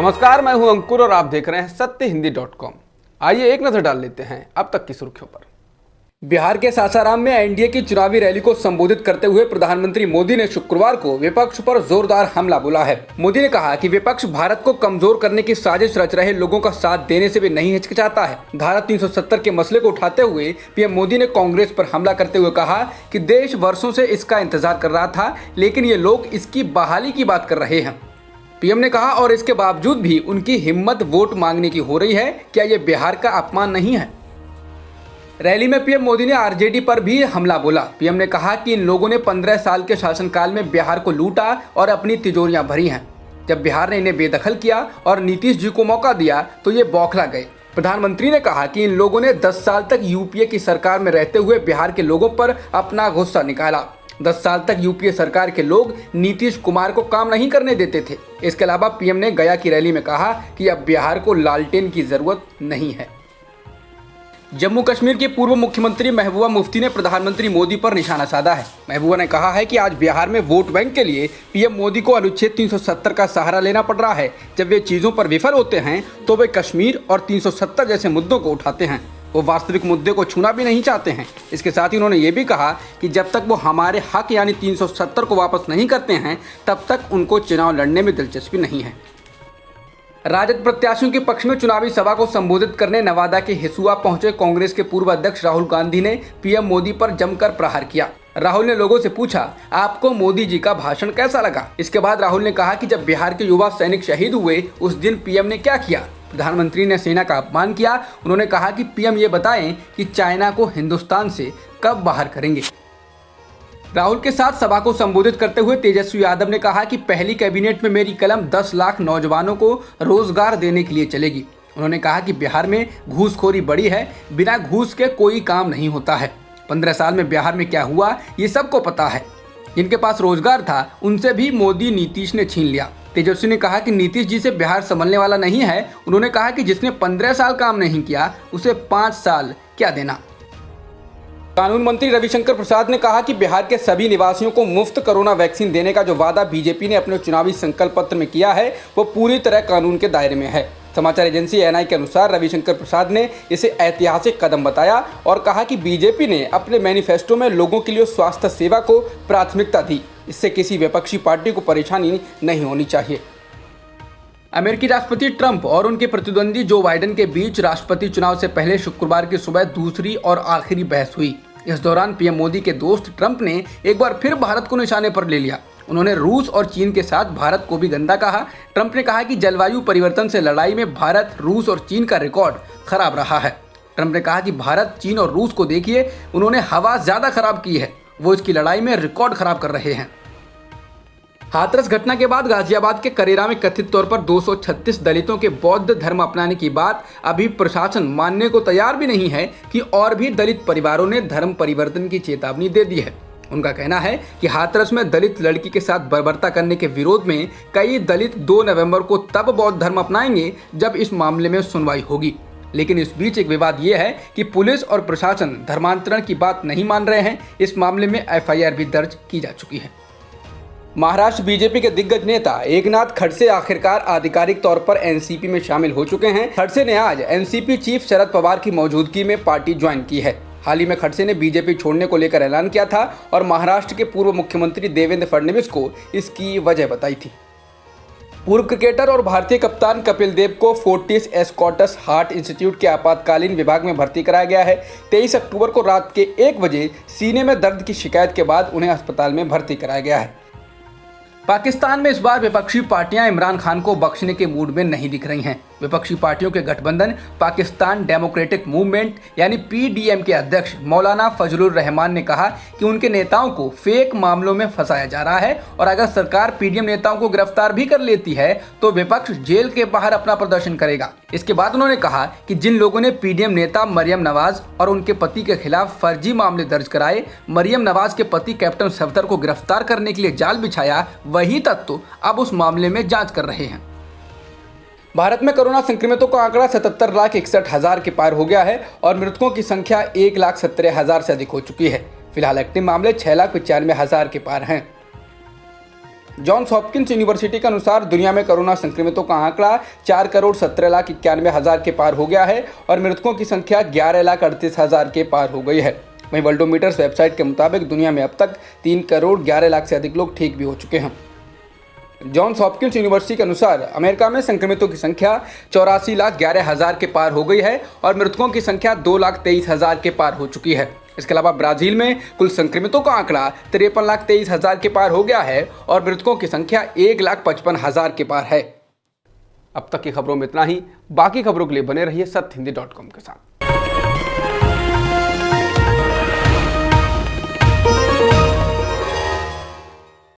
नमस्कार, मैं हूं अंकुर और आप देख रहे हैं सत्यहिंदी.com। आइए एक नजर डाल लेते हैं अब तक की सुर्खियों पर। बिहार के सासाराम में एनडीए की चुनावी रैली को संबोधित करते हुए प्रधानमंत्री मोदी ने शुक्रवार को विपक्ष पर जोरदार हमला बोला है। मोदी ने कहा कि विपक्ष भारत को कमजोर करने की साजिश रच रहे लोगों का साथ देने से भी नहीं हिचकिचाता है। धारा 370 के मसले को उठाते हुए पीएम मोदी ने कांग्रेस पर हमला करते हुए कहा कि देश वर्षों से इसका इंतजार कर रहा था, लेकिन ये लोग इसकी बहाली की बात कर रहे हैं। पीएम ने कहा और इसके बावजूद भी उनकी हिम्मत वोट मांगने की हो रही है। क्या ये बिहार का अपमान नहीं है? रैली में पीएम मोदी ने आरजेडी पर भी हमला बोला। पीएम ने कहा कि इन लोगों ने 15 साल के शासनकाल में बिहार को लूटा और अपनी तिजोरियां भरी हैं। जब बिहार ने इन्हें बेदखल किया और नीतीश जी को मौका दिया तो ये बौखला गए। प्रधानमंत्री ने कहा कि इन लोगों ने 10 साल तक यूपीए की सरकार में रहते हुए बिहार के लोगों पर अपना गुस्सा निकाला। 10 साल तक यूपीए सरकार के लोग नीतीश कुमार को काम नहीं करने देते थे। इसके अलावा पीएम ने गया की रैली में कहा कि अब बिहार को लालटेन की जरूरत नहीं है। जम्मू कश्मीर के पूर्व मुख्यमंत्री महबूबा मुफ्ती ने प्रधानमंत्री मोदी पर निशाना साधा है। महबूबा ने कहा है कि आज बिहार में वोट बैंक के लिए पीएम मोदी को अनुच्छेद 370 का सहारा लेना पड़ रहा है। जब वे चीजों पर विफल होते हैं तो वे कश्मीर और 370 जैसे मुद्दों को उठाते हैं। वो वास्तविक मुद्दे को छूना भी नहीं चाहते हैं। इसके साथ ही उन्होंने ये भी कहा कि जब तक वो हमारे हक यानी 370 को वापस नहीं करते हैं तब तक उनको चुनाव लड़ने में दिलचस्पी नहीं है। राजद प्रत्याशियों के पक्ष में चुनावी सभा को संबोधित करने नवादा के हिसुआ पहुंचे कांग्रेस के पूर्व अध्यक्ष राहुल गांधी ने पीएम मोदी पर जमकर प्रहार किया। राहुल ने लोगों से पूछा, आपको मोदी जी का भाषण कैसा लगा? इसके बाद राहुल ने कहा कि जब बिहार के युवा सैनिक शहीद हुए उस दिन पीएम ने क्या किया? प्रधानमंत्री ने सेना का अपमान किया। उन्होंने कहा कि पीएम ये बताएं कि चाइना को हिंदुस्तान से कब बाहर करेंगे। राहुल के साथ सभा को संबोधित करते हुए तेजस्वी यादव ने कहा कि पहली कैबिनेट में मेरी कलम 10 लाख नौजवानों को रोजगार देने के लिए चलेगी। उन्होंने कहा कि बिहार में घूसखोरी बड़ी है, बिना घूस के कोई काम नहीं होता है। 15 साल में बिहार में क्या हुआ ये सबको पता है। जिनके पास रोजगार था उनसे भी मोदी नीतीश ने छीन लिया। तेजस्वी ने कहा कि नीतीश जी से बिहार संभलने वाला नहीं है। उन्होंने कहा कि जिसने 15 साल काम नहीं किया उसे 5 साल क्या देना। कानून मंत्री रविशंकर प्रसाद ने कहा कि बिहार के सभी निवासियों को मुफ्त कोरोना वैक्सीन देने का जो वादा बीजेपी ने अपने चुनावी संकल्प पत्र में किया है वो पूरी तरह कानून के दायरे में है। समाचार एजेंसी एएनआई के अनुसार रविशंकर प्रसाद ने इसे ऐतिहासिक कदम बताया और कहा कि बीजेपी ने अपने मैनिफेस्टो में लोगों के लिए स्वास्थ्य सेवा को प्राथमिकता दी। इससे किसी विपक्षी पार्टी को परेशानी नहीं होनी चाहिए। अमेरिकी राष्ट्रपति ट्रंप और उनके प्रतिद्वंदी जो बाइडेन के बीच राष्ट्रपति चुनाव से पहले शुक्रवार की सुबह दूसरी और आखिरी बहस हुई। इस दौरान पीएम मोदी के दोस्त ट्रंप ने एक बार फिर भारत को निशाने पर ले लिया। उन्होंने रूस और चीन के साथ भारत को भी गंदा कहा। ट्रंप ने कहा कि जलवायु परिवर्तन से लड़ाई में भारत, रूस और चीन का रिकॉर्ड खराब रहा है। ट्रंप ने कहा कि भारत, चीन और रूस को देखिए, उन्होंने हवा ज्यादा खराब की है, वो इसकी लड़ाई में रिकॉर्ड खराब कर रहे हैं। हाथरस घटना के बाद गाजियाबाद के करेरा में कथित तौर पर 236 दलितों के बौद्ध धर्म अपनाने की बात अभी प्रशासन मानने को तैयार भी नहीं है कि और भी दलित परिवारों ने धर्म परिवर्तन की चेतावनी दे दी है। उनका कहना है कि हाथरस में दलित लड़की के साथ बर्बरता करने के विरोध में कई दलित 2 नवंबर को तब बौद्ध धर्म अपनाएंगे जब इस मामले में सुनवाई होगी। लेकिन इस बीच एक विवाद ये है कि पुलिस और प्रशासन धर्मांतरण की बात नहीं मान रहे हैं। इस मामले में एफआईआर भी दर्ज की जा चुकी है। महाराष्ट्र बीजेपी के दिग्गज नेता एकनाथ खड़से आखिरकार आधिकारिक तौर पर एनसीपी में शामिल हो चुके हैं। खड़से ने आज एनसीपी चीफ शरद पवार की मौजूदगी में पार्टी ज्वाइन की है। हाल ही में खड़से ने बीजेपी छोड़ने को लेकर ऐलान किया था और महाराष्ट्र के पूर्व मुख्यमंत्री देवेंद्र फडणवीस को इसकी वजह बताई थी। पूर्व क्रिकेटर और भारतीय कप्तान कपिल देव को फोर्टिस एस्कॉटस हार्ट इंस्टीट्यूट के आपातकालीन विभाग में भर्ती कराया गया है। 23 अक्टूबर को रात के 1 बजे सीने में दर्द की शिकायत के बाद उन्हें अस्पताल में भर्ती कराया गया है। पाकिस्तान में इस बार विपक्षी पार्टियां इमरान खान को बख्शने के मूड में नहीं दिख रही हैं। विपक्षी पार्टियों के गठबंधन पाकिस्तान डेमोक्रेटिक मूवमेंट यानी पीडीएम के अध्यक्ष मौलाना फजलुर रहमान ने कहा कि उनके नेताओं को फेक मामलों में फंसाया जा रहा है और अगर सरकार पीडीएम नेताओं को गिरफ्तार भी कर लेती है तो विपक्ष जेल के बाहर अपना प्रदर्शन करेगा। इसके बाद उन्होंने कहा कि जिन लोगों ने पीडीएम नेता मरियम नवाज और उनके पति के खिलाफ फर्जी मामले दर्ज कराए, मरियम नवाज के पति कैप्टन सफदर को गिरफ्तार करने के लिए जाल बिछाया, वही तत्व अब उस मामले में जांच कर रहे हैं। भारत में कोरोना संक्रमितों का आंकड़ा 77,61,000 के पार हो गया है और मृतकों की संख्या 1,17,000 से अधिक हो चुकी है। फिलहाल एक्टिव मामले 6,95,000 के पार हैं। जॉन्स हॉपकिंस यूनिवर्सिटी के अनुसार दुनिया में कोरोना संक्रमितों का आंकड़ा 4,17,91,000 के पार हो गया है और मृतकों की संख्या 11,38,000 के पार हो गई है। वहीं वर्ल्डोमीटर्स वेबसाइट के मुताबिक दुनिया में अब तक 3,11,00,000 से अधिक लोग ठीक भी हो चुके हैं। जॉन्स हॉपकिंस यूनिवर्सिटी के अनुसार अमेरिका में संक्रमितों की संख्या 84,11,000 के पार हो गई है और मृतकों की संख्या 2,23,000 के पार हो चुकी है। इसके अलावा ब्राजील में कुल संक्रमितों का आंकड़ा 53,23,000 के पार हो गया है और मृतकों की संख्या 1,55,000 के पार है। अब तक की खबरों में इतना ही। बाकी खबरों के लिए बने रहिए सत्य हिंदी.com के साथ।